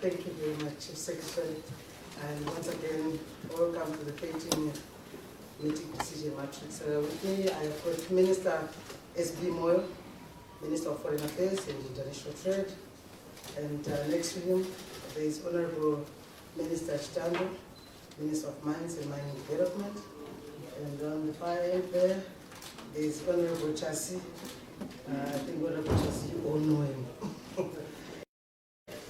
Thank you very much, Chief Secretary. And once again, welcome to the 13th meeting of CJ Matrix. With me, I have got Minister S.B. Moyo, Minister of Foreign Affairs and International Trade. And next to him, there is Honorable Minister Chitando, Minister of Mines and Mining Development. And on the far end there is Honorable Chasi. I think Honorable Chasi, you all know him.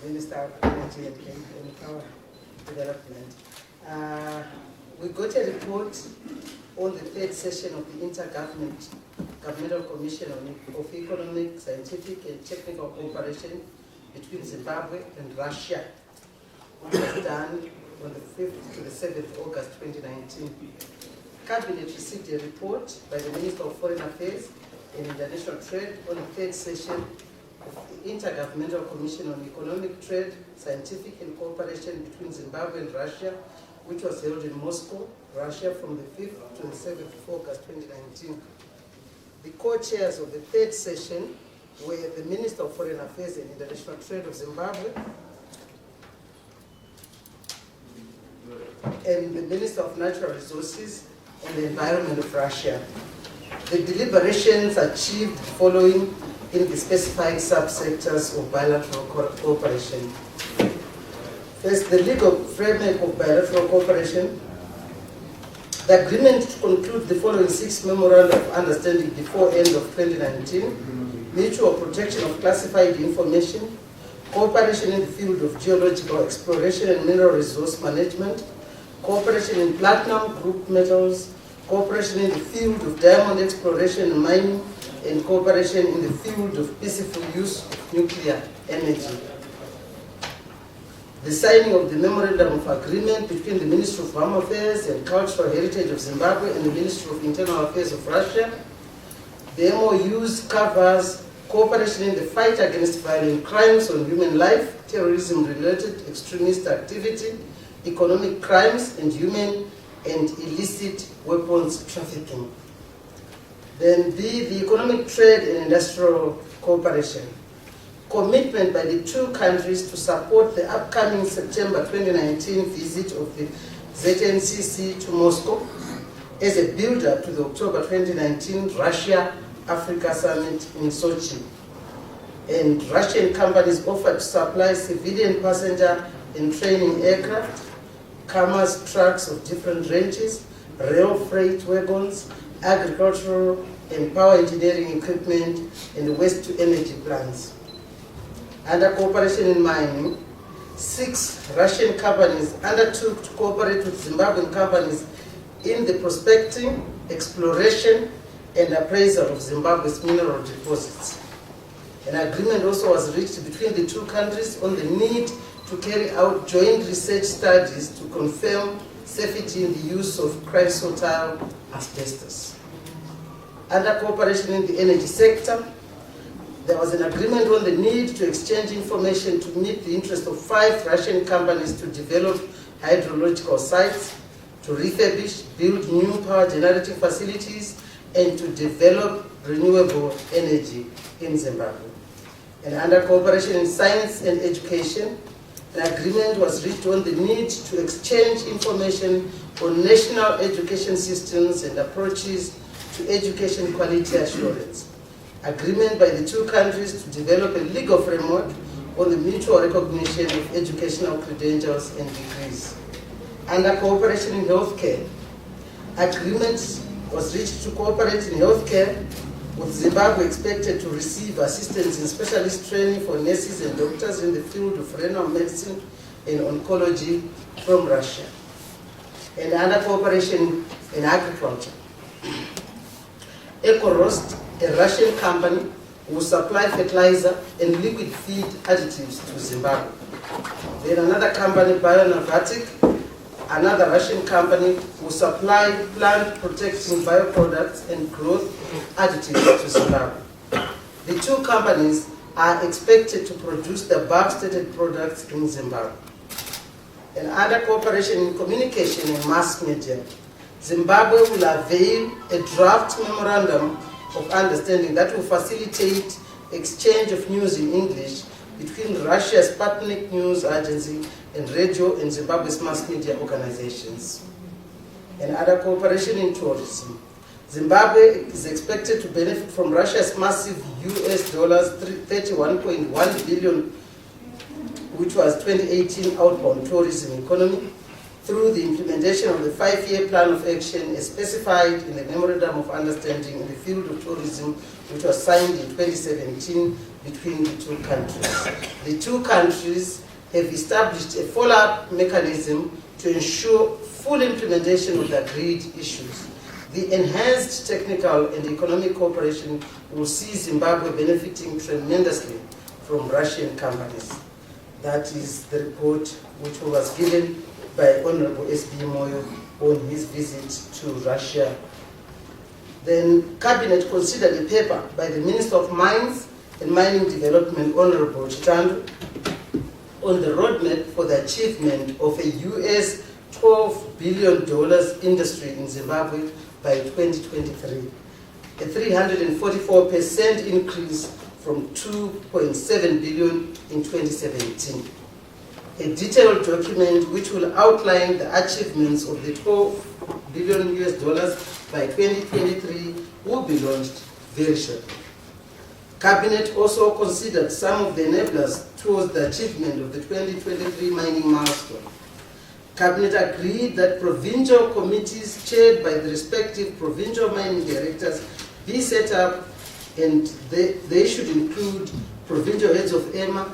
Minister of Energy and Power Development. We got a report on the third session of the Intergovernmental Commission of Economic, Scientific and Technical Cooperation between Zimbabwe and Russia, which was done on the 5th to the 7th of August 2019. Cabinet received a report by the Minister of Foreign Affairs and International Trade on the third session of the Intergovernmental Commission on Economic, Trade, Scientific and Cooperation between Zimbabwe and Russia, which was held in Moscow, Russia from the 5th to the 7th of August 2019. The co-chairs of the third session were the Minister of Foreign Affairs and International Trade of Zimbabwe and the Minister of Natural Resources and the Environment of Russia. The deliberations achieved following in the specified subsectors of bilateral cooperation. First, the legal framework of bilateral cooperation. The agreement to conclude the following 6 memoranda of understanding before end of 2019: mutual protection of classified information, cooperation in the field of geological exploration and mineral resource management, cooperation in platinum group metals, cooperation in the field of diamond exploration and mining, and cooperation in the field of peaceful use of nuclear energy. The signing of the Memorandum of Agreement between the Ministry of Home Affairs and Cultural Heritage of Zimbabwe and the Ministry of Internal Affairs of Russia. The MOUs covers cooperation in the fight against violent crimes on human life, terrorism-related extremist activity, economic crimes, and human and illicit weapons trafficking. Then B, the economic, trade and industrial cooperation. Commitment by the two countries to support the upcoming September 2019 visit of the ZNCC to Moscow as a build-up to the October 2019 Russia-Africa Summit in Sochi. And Russian companies offered to supply civilian passenger and training aircraft, commerce trucks of different ranges, rail freight wagons, agricultural and power engineering equipment, and waste-to-energy plants. Under cooperation in mining, 6 Russian companies undertook to cooperate with Zimbabwean companies in the prospecting, exploration, and appraisal of Zimbabwe's mineral deposits. An agreement also was reached between the two countries on the need to carry out joint research studies to confirm safety in the use of chrysotile asbestos. Under cooperation in the energy sector, there was an agreement on the need to exchange information to meet the interest of 5 Russian companies to develop hydrological sites, to refurbish, build new power generating facilities, and to develop renewable energy in Zimbabwe. And under cooperation in science and education, an agreement was reached on the need to exchange information on national education systems and approaches to education quality assurance. Agreement by the two countries to develop a legal framework on the mutual recognition of educational credentials and degrees. Under cooperation in healthcare, agreement was reached to cooperate in healthcare, with Zimbabwe expected to receive assistance in specialist training for nurses and doctors in the field of renal medicine and oncology from Russia. And under cooperation in agriculture, EcoRost, a Russian company, will supply fertilizer and liquid feed additives to Zimbabwe. Then another company, BioNavatic, another Russian company, will supply plant protecting bioproducts and growth additives to Zimbabwe. The two companies are expected to produce the above stated products in Zimbabwe. And under cooperation in communication and mass media, Zimbabwe will avail a draft memorandum of understanding that will facilitate exchange of news in English between Russia's Sputnik News Agency and radio and Zimbabwe's mass media organizations. And other cooperation in tourism. Zimbabwe is expected to benefit from Russia's massive US dollars 31.1 billion, which was 2018 outbound tourism economy, through the implementation of the 5-year plan of action as specified in the Memorandum of Understanding in the field of tourism, which was signed in 2017 between the two countries. The two countries have established a follow-up mechanism to ensure full implementation of the agreed issues. The enhanced technical and economic cooperation will see Zimbabwe benefiting tremendously from Russian companies. That is the report which was given by Honorable S.B. Moyo on his visit to Russia. Then Cabinet considered a paper by the Minister of Mines and Mining Development, Honorable Chitando, on the roadmap for the achievement of a US $12 billion industry in Zimbabwe by 2023, a 344% increase from 2.7 billion in 2017. A detailed document which will outline the achievements of the $12 billion US by 2023 will be launched very shortly. Cabinet also considered some of the enablers towards the achievement of the 2023 mining milestone. Cabinet agreed that provincial committees chaired by the respective provincial mining directors be set up, and they should include provincial heads of EMA,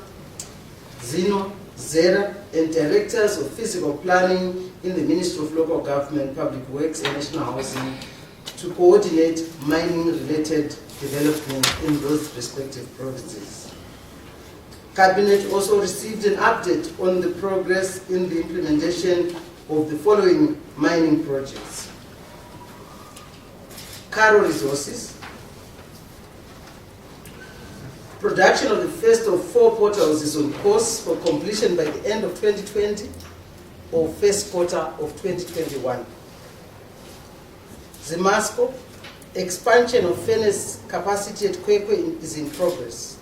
ZINO, ZERA, and directors of physical planning in the Ministry of Local Government, Public Works and National Housing to coordinate mining-related development in those respective provinces. Cabinet also received an update on the progress in the implementation of the following mining projects. Karo Resources. Production of the first of 4 portals is on course for completion by the end of 2020 or first quarter of 2021. Zimasco, expansion of furnace capacity at Kwekwe is in progress.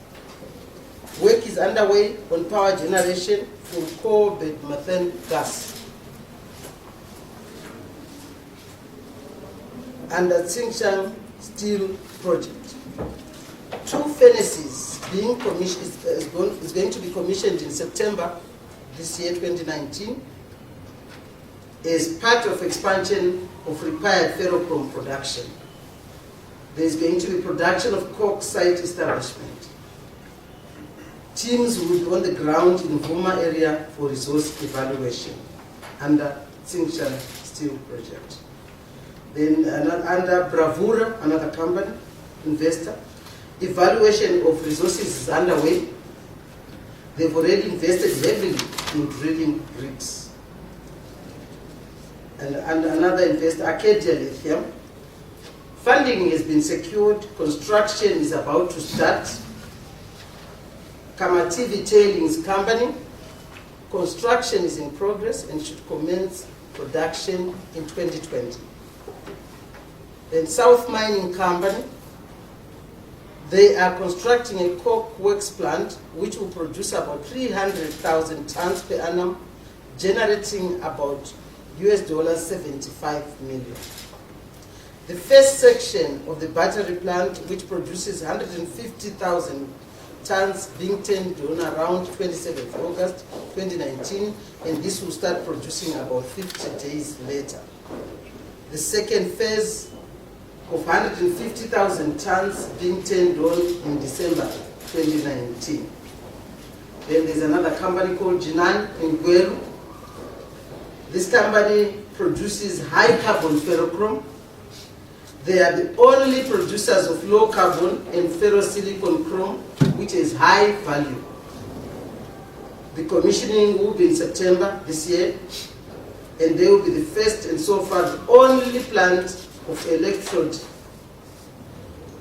Work is underway on power generation from coal bed methane gas. Under Tsingshan Steel Project, 2 furnaces being commissioned is going to be commissioned in September this year, 2019, as part of expansion of required ferrochrome production. There is going to be production of coke site establishment. Teams will be on the ground in Vuma area for resource evaluation under Tsingshan Steel Project. Then under Bravura, another company, investor, evaluation of resources is underway. They've already invested heavily in drilling rigs. And another investor, Arcadia Lithium, funding has been secured, construction is about to start. Kamativi Tailings Company, construction is in progress and should commence production in 2020. Then South Mining Company, they are constructing a coke works plant which will produce about 300,000 tons per annum, generating about US $75 million. The first section of the battery plant, which produces 150,000 tons, being turned on around 27th August 2019, and this will start producing about 50 days later. The second phase of 150,000 tons being turned on in December 2019. Then there's another company called Jinan in Gweru. This company produces high carbon ferrochrome. They are the only producers of low carbon and ferrosilicon chrome, which is high value. The commissioning will be in September this year, and they will be the first and so far the only plant of electrode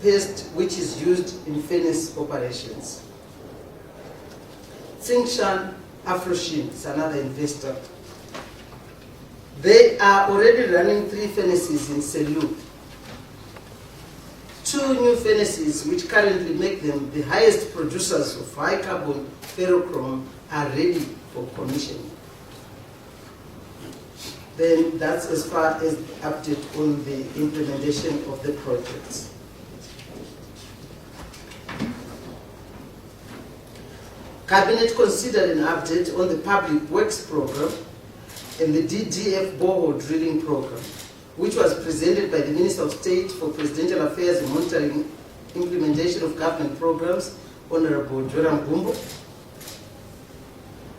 paste which is used in furnace operations. Tsingshan Afroshin is another investor. They are already running 3 furnaces in Selu. 2 2 new furnaces, which currently make them the highest producers of high carbon ferrochrome, are ready for commissioning. Then that's as far as the update on the implementation of the projects. Cabinet considered an update on the Public Works Program and the DDF borehole drilling program, which was presented by the Minister of State for Presidential Affairs and Monitoring Implementation of Government Programs, Honorable Joram Gumbo.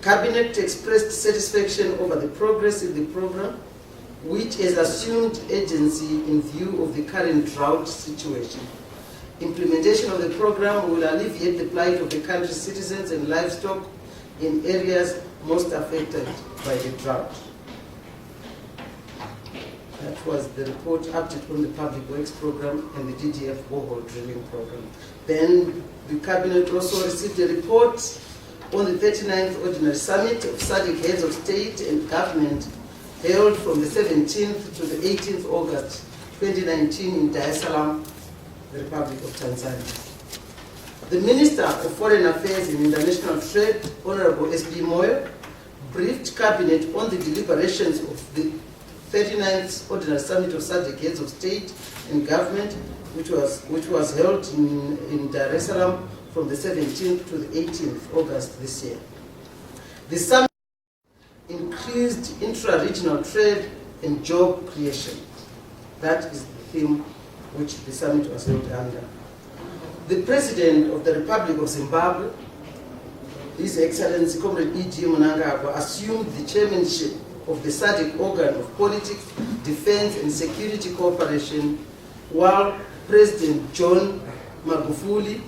Cabinet expressed satisfaction over the progress in the program, which has assumed agency in view of the current drought situation. Implementation of the program will alleviate the plight of the country's citizens and livestock in areas most affected by the drought. That was the report update on the Public Works Program and the DDF borehole drilling program. Then the Cabinet also received a report on the 39th Ordinary Summit of SADC Heads of State and Government held from the 17th to the 18th August 2019 in Dar es Salaam, the Republic of Tanzania. The Minister of Foreign Affairs and International Trade, Honorable S.B. Moyo, briefed Cabinet on the deliberations of the 39th Ordinary Summit of SADC Heads of State and Government, which was held in Dar es Salaam from the 17th to the 18th August this year. The summit increased intra-regional trade and job creation. That is the theme which the summit was held under. The President of the Republic of Zimbabwe, His Excellency Comrade E.G. Mnangagwa, assumed the chairmanship of the SADC organ of politics, defense and security cooperation, while President John Magufuli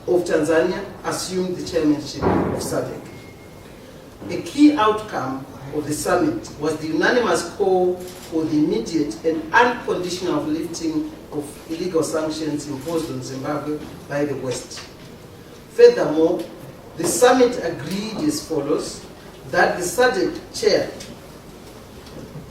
of Tanzania assumed the chairmanship of SADC. A key outcome of the summit was the unanimous call for the immediate and unconditional lifting of illegal sanctions imposed on Zimbabwe by the West. Furthermore, the summit agreed as follows: that the SADC chair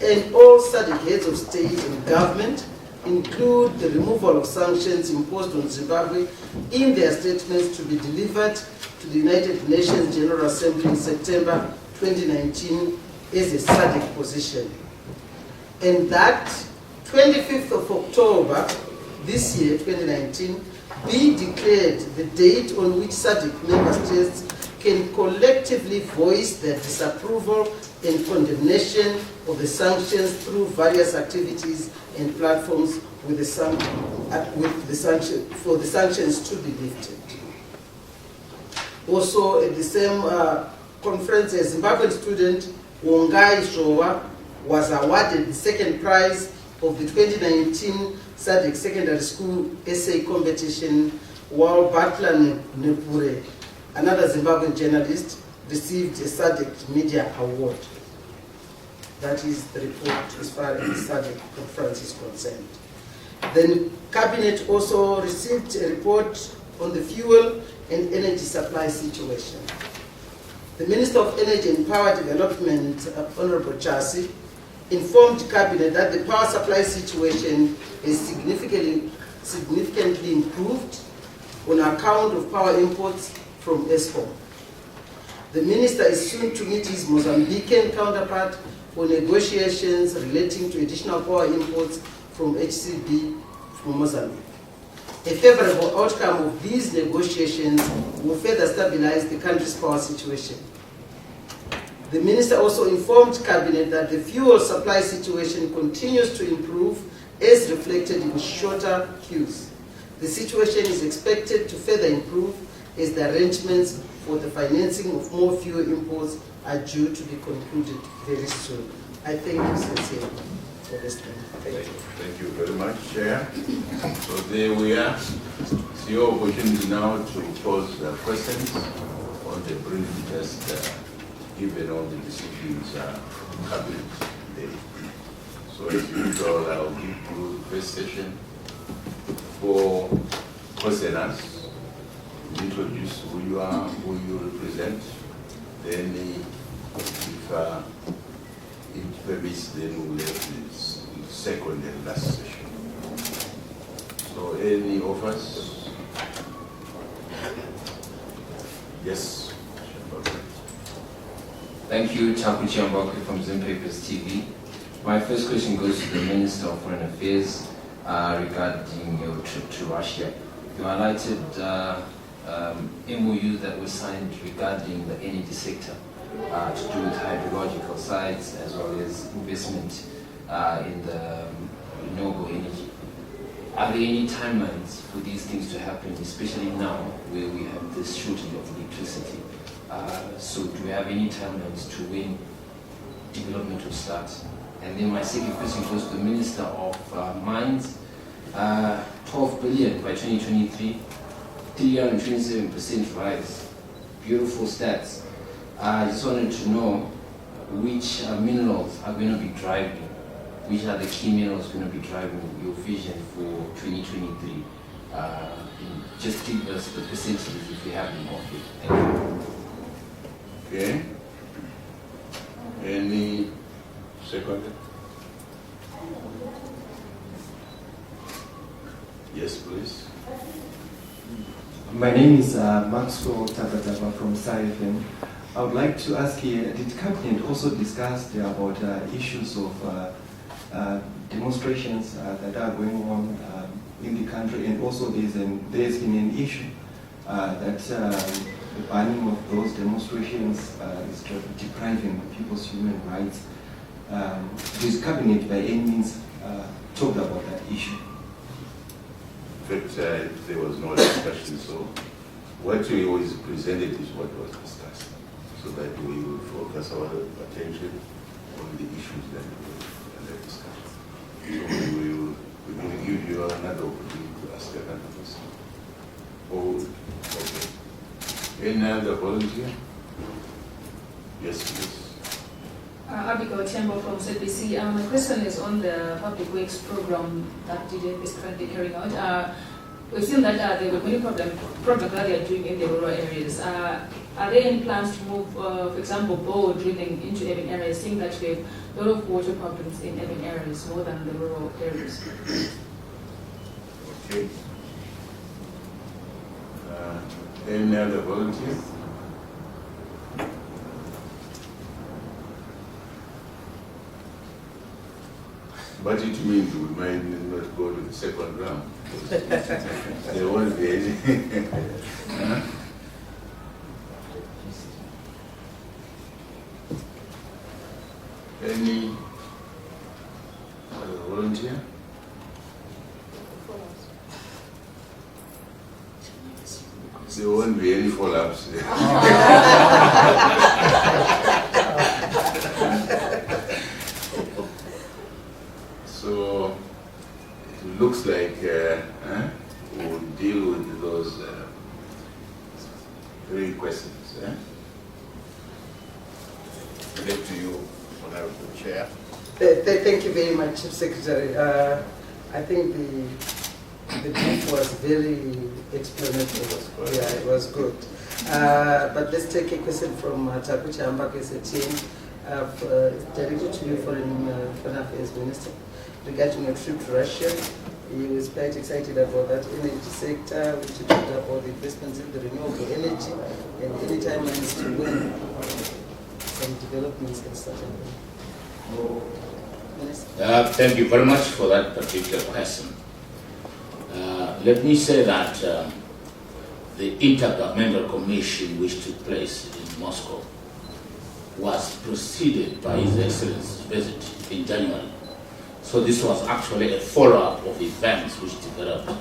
and all SADC heads of state and government include the removal of sanctions imposed on Zimbabwe in their statements to be delivered to the United Nations General Assembly in September 2019 as a SADC position. And that 25th of October this year, 2019, be declared the date on which SADC member states can collectively voice their disapproval and condemnation of the sanctions through various activities and platforms with the sanctions to be lifted. Also, at the same conference, a Zimbabwean student, Wongai Showa, was awarded the second prize of the 2019 SADC Secondary School Essay Competition, while Batla Nepure, another Zimbabwean journalist, received a SADC Media Award. That is the report as far as the SADC conference is concerned. The Cabinet also received a report on the fuel and energy supply situation. The Minister of Energy and Power Development, Honorable Chasi, informed Cabinet that the power supply situation is significantly improved on account of power imports from Eskom. The Minister is soon to meet his Mozambican counterpart for negotiations relating to additional power imports from HCB from Mozambique. A favorable outcome of these negotiations will further stabilize the country's power situation. The Minister also informed Cabinet that the fuel supply situation continues to improve as reflected in shorter queues. The situation is expected to further improve as the arrangements for the financing of more fuel imports are due to be concluded very soon. I thank you sincerely for listening. Thank you very much, Chair. So there we are. It's your opportunity now to pose questions on the brief just given all the decisions Cabinet today. So as usual, I'll give you the first session for questioners. Introduce who you are, who you represent. Then if it permits, then we'll have the second and last session. So any offers? Yes. Thank you, Tapu Chiambake from Zim Papers TV. My first question goes to the Minister of Foreign Affairs regarding your trip to Russia. You highlighted MOU that was signed regarding the energy sector to do with hydrological sites as well as investment in the renewable energy. Are there any timelines for these things to happen, especially now where we have this shortage of electricity? So do we have any timelines to when development will start? And then my second question goes to the Minister of Mines. 12 billion by 2023, 327% rise. Beautiful stats. I just wanted to know which minerals are going to be driving, which are the key minerals going to be driving your vision for 2023. Just give us the percentages if you have them off it. Thank you. Okay. Any second? Yes, please. My name is Maxwell Tabataba from SAIFM. I would like to ask you, did Cabinet also discuss about issues of demonstrations that are going on in the country, and also there's been an issue that the banning of those demonstrations is depriving people's human rights. Does Cabinet by any means talked about that issue? In fact, there was no discussion, so what we always presented is what was discussed, so that we will focus our attention on the issues that were under discussion. So we will give you another opportunity to ask another question. Oh, okay. Any other volunteer? Yes, please. Abigail Tembo from ZBC. My question is on the public works program that DDF is currently carrying out. We've seen that there were many projects that they are doing in the rural areas. Are there any plans to move, for example, bore drilling into urban areas, seeing that we have a lot of water problems in urban areas more than the rural areas? Okay. Any other volunteer? But it means we might not go to the second round. There won't be any. Huh? Any other volunteer? There won't be any follow-ups there. So it looks like we'll deal with those 3 questions. Back to you, Honorable Chair. Thank you very much, Chief Secretary. I think the brief was very explanatory. Yeah, it was good. But let's take a question from Tapu Chiambake team, directed to you, Foreign Affairs Minister, regarding your trip to Russia. He was quite excited about that energy sector, which you talked about the investments in the renewable energy, and any timelines to when some developments can start happening. Minister. Thank you very much for that particular question. Let me say that the Intergovernmental Commission which took place in Moscow was preceded by His Excellency's visit in January. So this was actually a follow-up of events which developed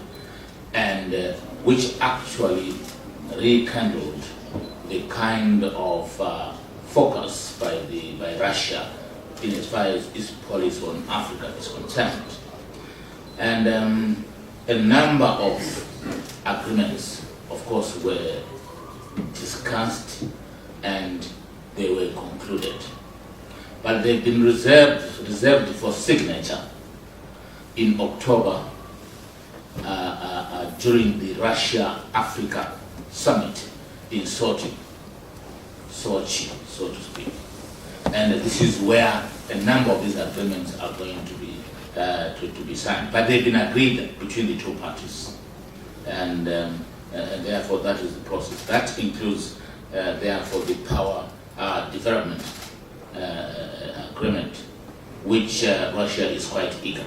and which actually rekindled the kind of focus by Russia in as far as its policy on Africa is concerned. And a number of agreements, of course, were discussed and they were concluded. But they've been reserved for signature in October during the Russia-Africa Summit in Sochi, so to speak. And this is where a number of these agreements are going to be to be signed. But they've been agreed between the two parties. And therefore that is the process. That includes, therefore, the power development agreement, which Russia is quite eager.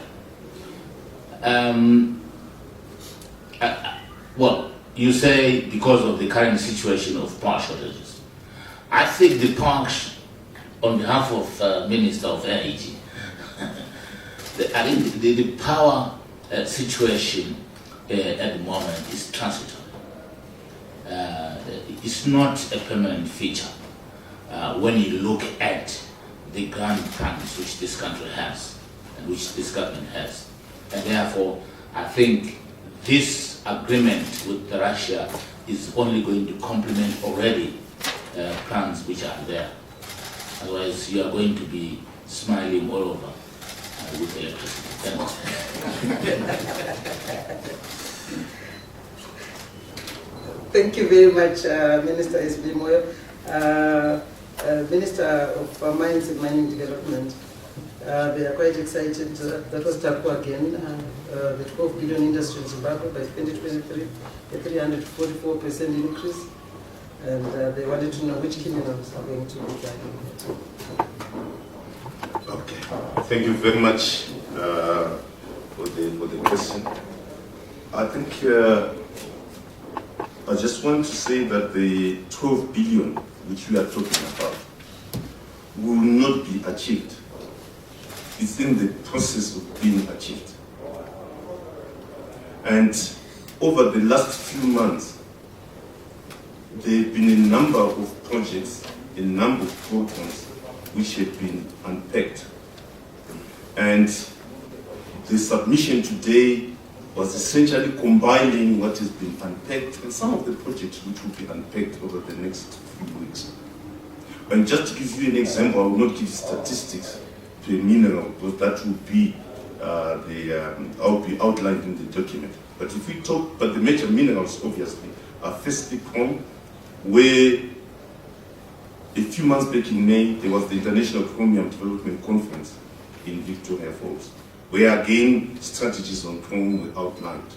Well, you say because of the current situation of power shortages. I think the parks, on behalf of Minister of Energy, I think the power situation at the moment is transitory. It's not a permanent feature when you look at the grand plans which this country has and which this government has. And therefore, I think this agreement with Russia is only going to complement already plans which are there. Otherwise, you are going to be smiling all over with electricity. Thank you very much, Minister S.B. Moyo. Minister of Mines and Mining Development. They are quite excited. That was TAPCO again. The 12 billion industry in Zimbabwe by 2023, a 344% increase. And they wanted to know which criminals are going to be driving. Okay, thank you very much for the question. I think I just want to say that the 12 billion which we are talking about will not be achieved. It's in the process of being achieved. And over the last few months, there have been a number of projects, a number of programs which have been unpacked. And the submission today was essentially combining what has been unpacked and some of the projects which will be unpacked over the next few weeks. And just to give you an example, I will not give statistics to a mineral, because that will be outlined in the document. But if we talk, but the major minerals obviously are firstly chrome, where a few months back in May, there was the International Chromium Development Conference in Victoria Falls, where again strategies on chrome were outlined.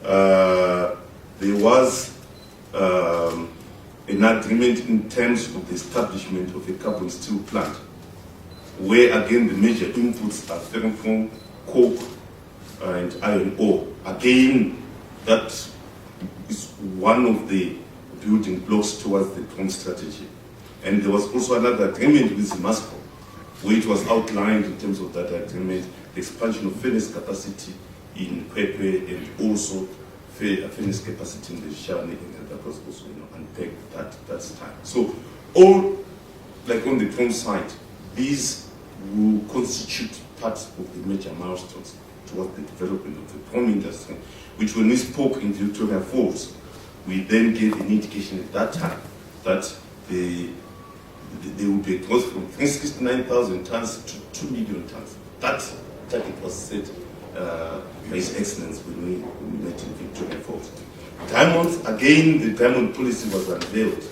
There was an agreement in terms of the establishment of a carbon steel plant, where again the major inputs are ferrochrome, coke, and iron ore. Again, that is one of the building blocks towards the chrome strategy. And there was also another agreement with Moscow, where it was outlined in terms of that agreement, the expansion of furnace capacity in Kwekwe and also furnace capacity in the Shani, and that was also unpacked that time. So all, like on the chrome side, these will constitute parts of the major milestones towards the development of the chrome industry, which when we spoke in Victoria Falls, we then gave an indication at that time that there will be a growth from 69,000 tons to 2 million tons. That target was set by His Excellency when we met in Victoria Falls. Diamonds, again, the diamond policy was unveiled.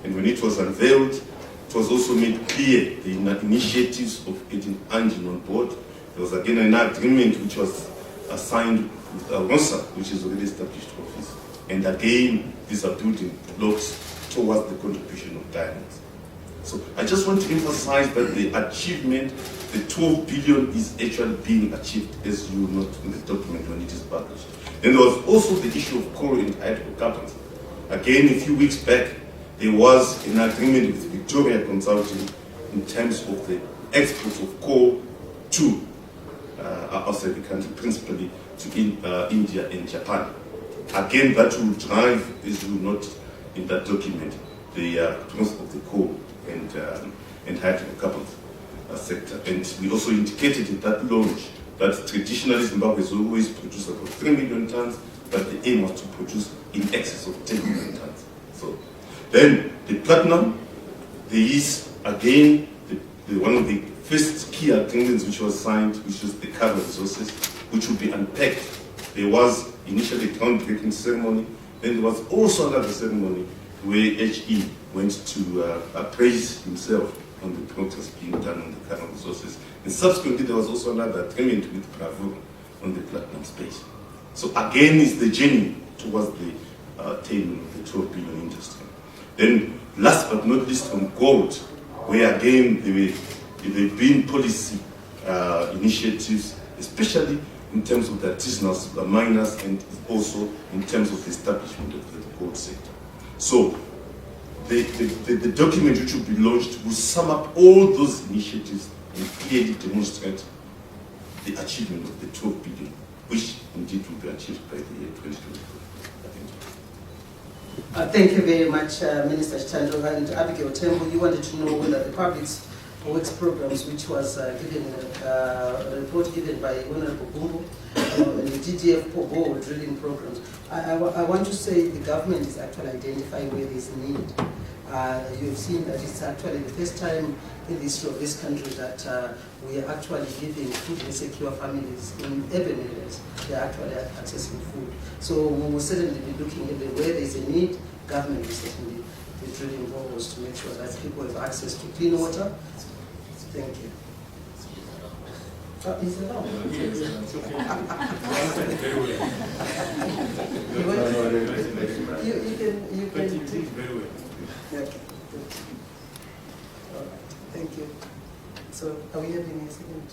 And when it was unveiled, it was also made clear the initiatives of getting Anjin on board. There was again an agreement which was signed with ROSA, which is already established office. And again, these are building blocks towards the contribution of diamonds. So I just want to emphasize that the achievement, the 12 billion is actually being achieved, as you note in the document when it is published. Then there was also the issue of coal and hydrocarbons. Again, a few weeks back, there was an agreement with Victoria Consulting in terms of the export of coal to outside the country, principally to India and Japan. Again, that will drive, as you note in that document, the growth of the coal and hydrocarbons sector. And we also indicated in that launch that traditionally Zimbabwe has always produced about 3 million tons, but the aim was to produce in excess of 10 million tons. So then the platinum, there is again one of the first key agreements which was signed, which was the Karo Resources, which will be unpacked. There was initially a groundbreaking ceremony, then there was also another ceremony where HE went to appraise himself on the protests being done on the current resources. And subsequently, there was also another agreement with Bravura on the platinum space. So again, it's the journey towards the attainment of the 12 billion industry. Then, last but not least, on gold, where again there have been policy initiatives, especially in terms of the artisanal miners and also in terms of the establishment of the gold sector. So the document which will be launched will sum up all those initiatives and clearly demonstrate the achievement of the 12 billion, which indeed will be achieved by the year 2024. Thank you very much, Minister Chitando. And Abigail Tembo, you wanted to know whether the public works programs, which was given a report given by Honorable Gumbo, and the DDF Pogo drilling programs. I want to say the government is actually identifying where there is need. You've seen that it's actually the first time in the history of this country that we are actually giving food insecure families in urban areas. They are actually accessing food. So we will certainly be looking at where there is a need. Government is certainly be drilling boreholes to make sure that people have access to clean water. Thank you. Is it on? You can take very well. Okay. All right. Thank you. So, are we having a second?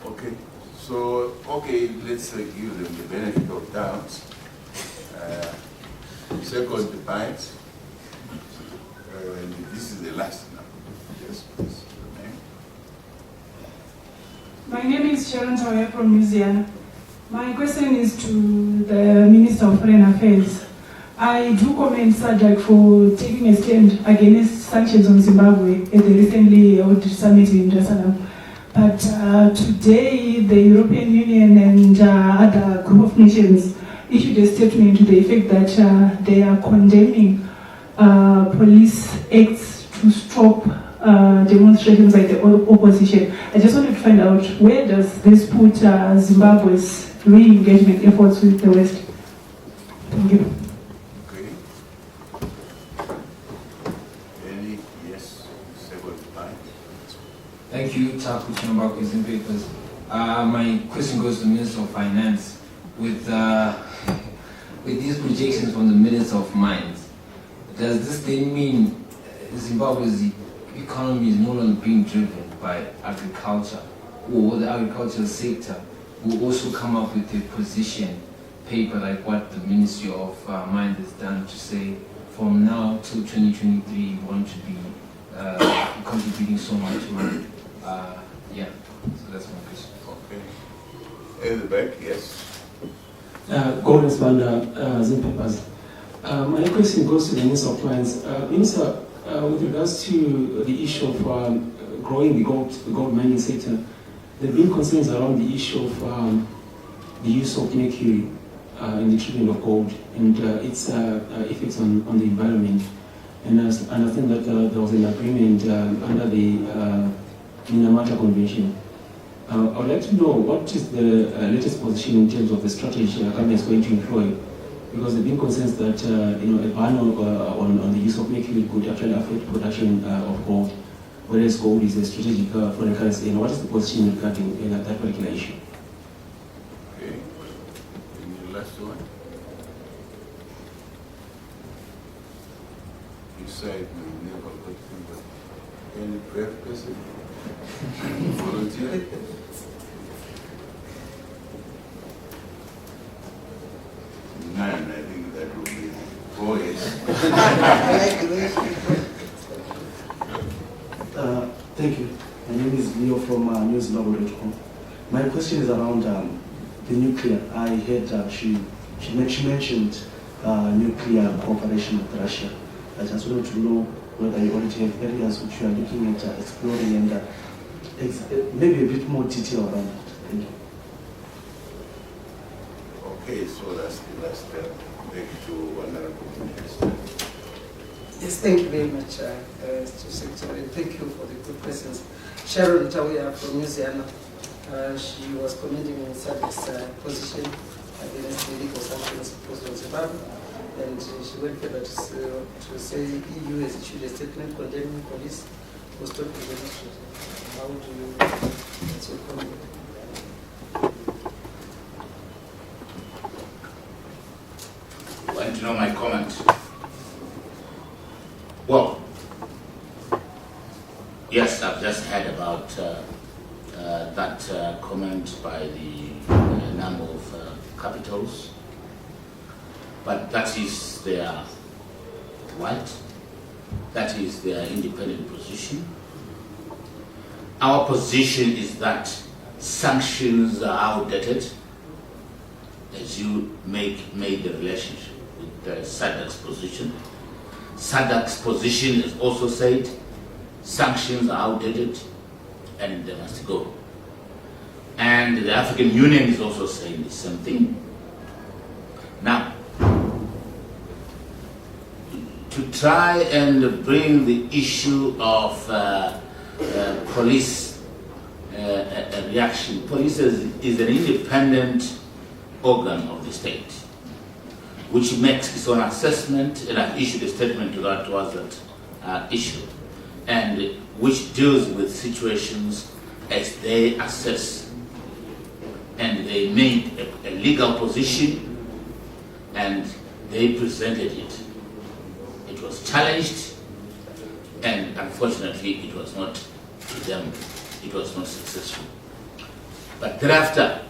Okay. So, let's give them the benefit of doubt. Second debate. And this is the last now. Yes, please. My name is Sharon Toya from Louisiana. My question is to the Minister of Foreign Affairs. I do commend SADC for taking a stand against sanctions on Zimbabwe at the recently held summit in Dar es Salaam. But today, the European Union and other group of nations issued a statement to the effect that they are condemning police acts to stop demonstrations by the opposition. I just wanted to find out, where does this put Zimbabwe's re-engagement efforts with the West? Thank you. Okay. Any? Yes. Second debate. Thank you, Taku Chambak, is in papers. My question goes to the Minister of Finance. With these projections from the Minister of Mines, does this then mean Zimbabwe's economy is no longer being driven by agriculture, or the agricultural sector will also come up with a position paper like what the Ministry of Mines has done to say from now till 2023 we want to be contributing so much money? Yeah, so that's my question. Okay. In the back, yes. Gordon Spanda, Zim Papers. My question goes to the Minister of Mines. Minister, with regards to the issue of growing the gold mining sector, there have been concerns around the issue of the use of mercury in the treatment of gold and its effects on the environment. And I understand that there was an agreement under the Minamata Convention. I would like to know what is the latest position in terms of the strategy the government is going to employ, because there have been concerns that a ban on the use of mercury could actually affect production of gold, whereas gold is a strategic foreign currency. And what is the position regarding that particular issue? Okay. And the last one. You said we never got to any brave person. Volunteer. None, I think that will be. Oh, yes. Thank you. My name is Leo from newslevel.com. My question is around the nuclear. I heard she mentioned nuclear cooperation with Russia. I just wanted to know whether you already have areas which you are looking at exploring and maybe a bit more detail around that. Thank you. Okay, so that's the last step. Back to Honorable Minister. Yes, thank you very much, Mr. Secretary. Thank you for the good questions. Sharon Tawia from Louisiana. She was commenting on SADC's position against the legal sanctions imposed on Zimbabwe. And she went further to say EU has issued a statement condemning police who stopped the demonstration. How do you, what's your comment? Want to know my comment? Well, yes, I've just heard about that comment by the number of capitals, but that is their right, that is their independent position. Our position is that sanctions are outdated, as you made the relationship with SADC's position. SADC's position is also said sanctions are outdated and they must go. And the African Union is also saying the same thing. Now, to try and bring the issue of police reaction, police is an independent organ of the state, which makes its own assessment, and I've issued a statement to that towards that issue, and which deals with situations as they assess. And they made a legal position and they presented it. It was challenged, and unfortunately it was not, to them, it was not successful. But thereafter,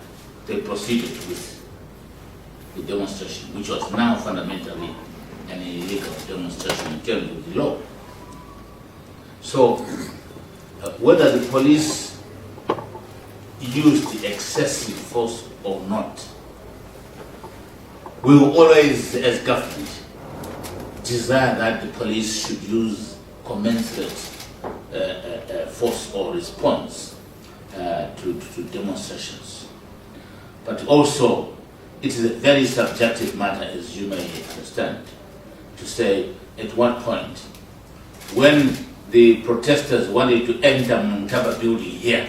they proceeded with the demonstration, which was now fundamentally an illegal demonstration in terms of the law. So, whether the police used excessive force or not, we will always, as government, desire that the police should use commensurate force or response to demonstrations. But also, it is a very subjective matter, as you may understand, to say at what point, when the protesters wanted to enter Mtaba building here,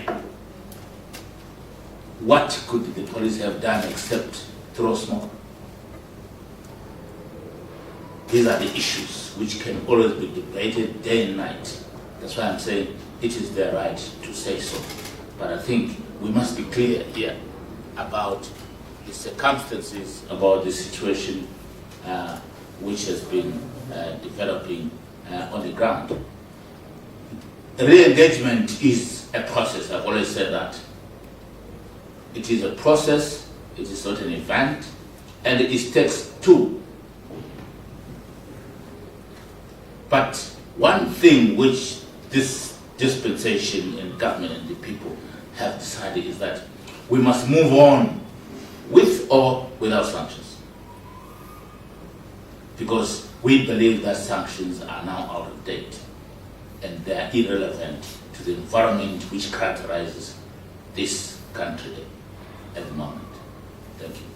what could the police have done except throw smoke? These are the issues which can always be debated day and night. That's why I'm saying it is their right to say so. But I think we must be clear here about the circumstances, about the situation which has been developing on the ground. Re-engagement is a process, I've always said that. It is a process, it is not an event, and it takes two. But one thing which this dispensation and government and the people have decided is that we must move on with or without sanctions. Because we believe that sanctions are now out of date and they are irrelevant to the environment which characterizes this country at the moment. Thank you.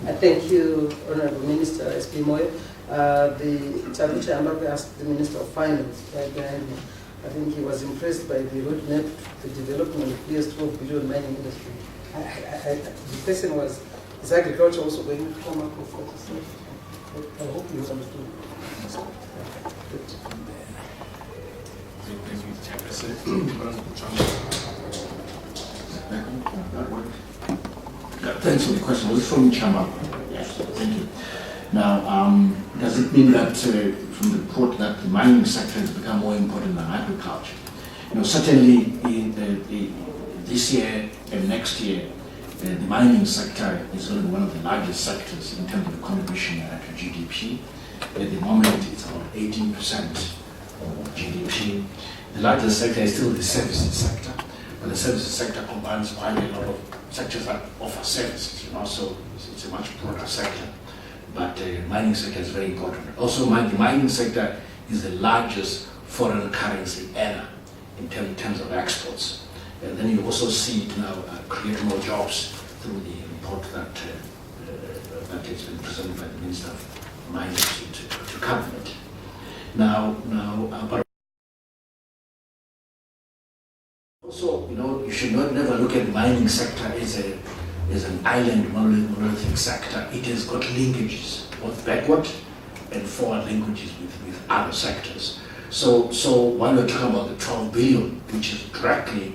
I thank you, Honorable Minister S.P. Moyo. The Chalucha Ambape asked the Minister of Finance right behind me. I think he was impressed by the roadmap, the development of the PS12 billion mining industry. The question was, is agriculture also going to come up with what you said? I hope you understood. Thanks for the question. It's from Chama. Yes, thank you. Now, does it mean that from the report that the mining sector has become more important than agriculture? You know, certainly in this year and next year, the mining sector is going to be one of the largest sectors in terms of the contribution to GDP. At the moment, it's about 18% of GDP. The largest sector is still the services sector, but the services sector combines quite a lot of sectors that offer services, you know, so it's a much broader sector. But the mining sector is very important. Also, the mining sector is the largest foreign currency earner in terms of exports. And then you also see it now create more jobs through the report that has been presented by the Minister of Mining to Cabinet. But also, you know, you should never look at the mining sector as as an island monolithic sector, it has got linkages, both backward and forward linkages with other sectors. So when we're talking about the 12 billion, which is directly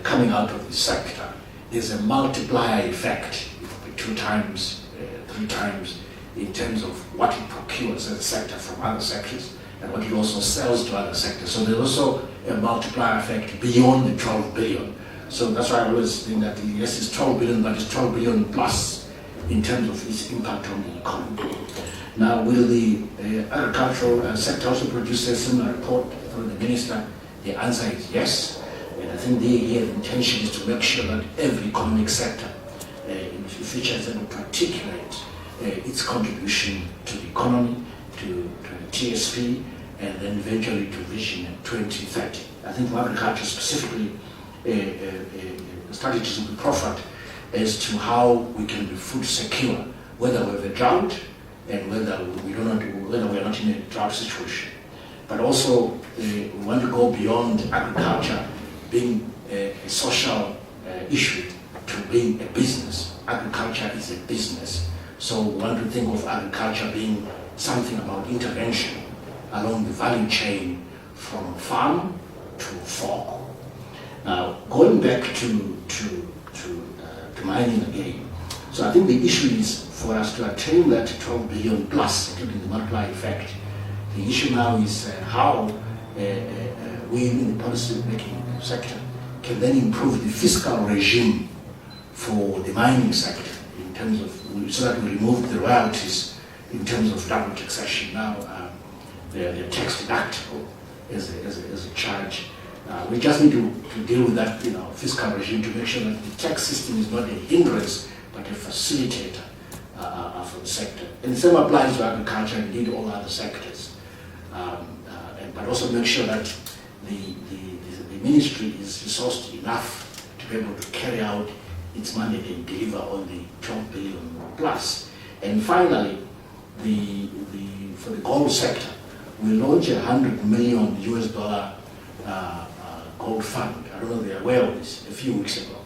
coming out of the sector, there's a multiplier effect, 2 times, 3 times, in terms of what it procures as a sector from other sectors and what it also sells to other sectors. So there's also a multiplier effect beyond the 12 billion. So that's why I always think that yes, it's 12 billion, but it's 12 billion plus in terms of its impact on the economy. Now, will the agricultural sector also produce a similar report from the minister? The answer is yes. And I think the intention is to make sure that every economic sector in the future is able to articulate its contribution to the economy, to the TSP, and then eventually to Vision 2030. I think for agriculture specifically, strategies will be proffered as to how we can be food secure, whether we have a drought and whether we are not in a drought situation. But also, we want to go beyond agriculture being a social issue to being a business. Agriculture is a business. So we want to think of agriculture being something about intervention along the value chain from farm to fork. Now, going back to mining again, so I think the issue is for us to attain that 12 billion plus, including the multiplier effect. The issue now is how we in the policy-making sector can then improve the fiscal regime for the mining sector in terms of, so that we remove the royalties in terms of double taxation. Now, they're tax deductible as a charge. We just need to deal with that fiscal regime to make sure that the tax system is not a hindrance but a facilitator for the sector. And the same applies to agriculture and indeed all other sectors. But also make sure that the ministry is resourced enough to be able to carry out its mandate and deliver on the 12 billion plus. And finally, for the gold sector, we launched $100 million gold fund. I don't know if they're aware of this, a few weeks ago,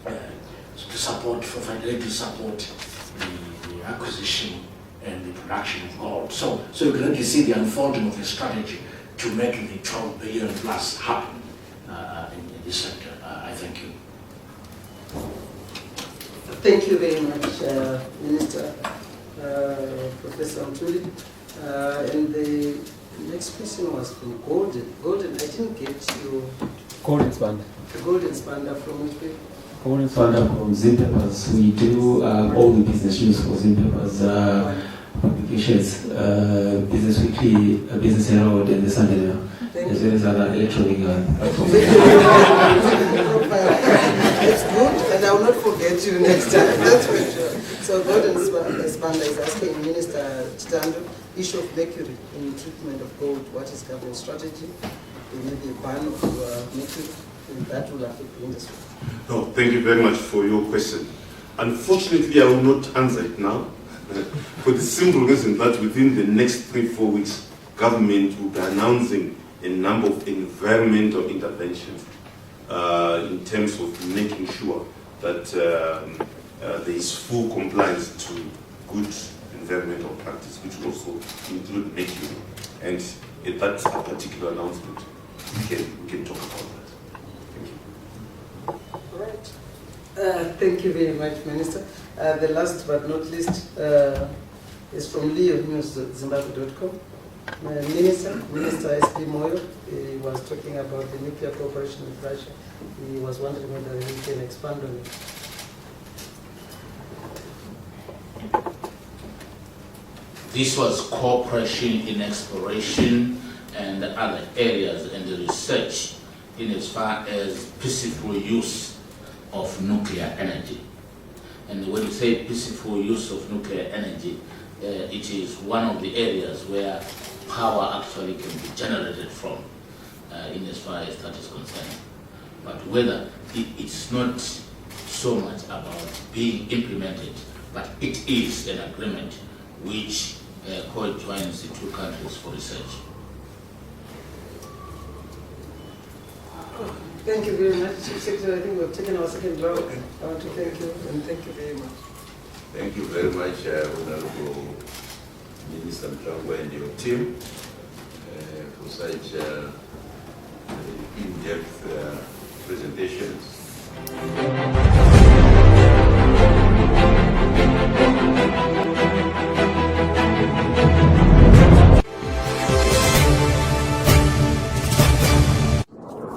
to support the acquisition and the production of gold. So you can actually see the unfolding of the strategy to make the 12 billion plus happen in this sector. I thank you. Thank you very much, Minister, Professor Mtuli. And the next question was from Golden. Golden, I didn't get you. Golden Spanda. Golden Spanda from which way? Golden Spanda from Zim Papers. We do all the business news for Zim Papers publications, Business Weekly, Business Herald, and the Sunday Mail, as well as other electronic platforms. It's good, and I will not forget you next time, that's for sure. So Golden Spanda is asking Minister Chitando, issue of mercury in treatment of gold, what is government strategy? Maybe a ban of mercury, and that will affect the industry. No, thank you very much for your question. Unfortunately, I will not answer it now, for the simple reason that within the next 3-4 weeks, government will be announcing a number of environmental interventions in terms of making sure that there is full compliance to good environmental practice, which will also include mercury. And if that's a particular announcement, we can talk about that. Thank you. All right. Thank you very much, Minister. The last but not least is from Leo News, Zimbabwe.com. Minister SP Moyo, he was talking about the nuclear cooperation with Russia. He was wondering whether we can expand on it. This was cooperation in exploration and other areas and the research in as far as peaceful use of nuclear energy. And when you say peaceful use of nuclear energy, it is one of the areas where power actually can be generated from, in as far as that is concerned. But whether it's not so much about being implemented, but it is an agreement which co-joins the two countries for research. Thank you very much, Chief Secretary. I think we've taken our second round. I want to thank you, and thank you very much. Thank you very much, Honorable Minister Mchangwa and your team for such in-depth presentations.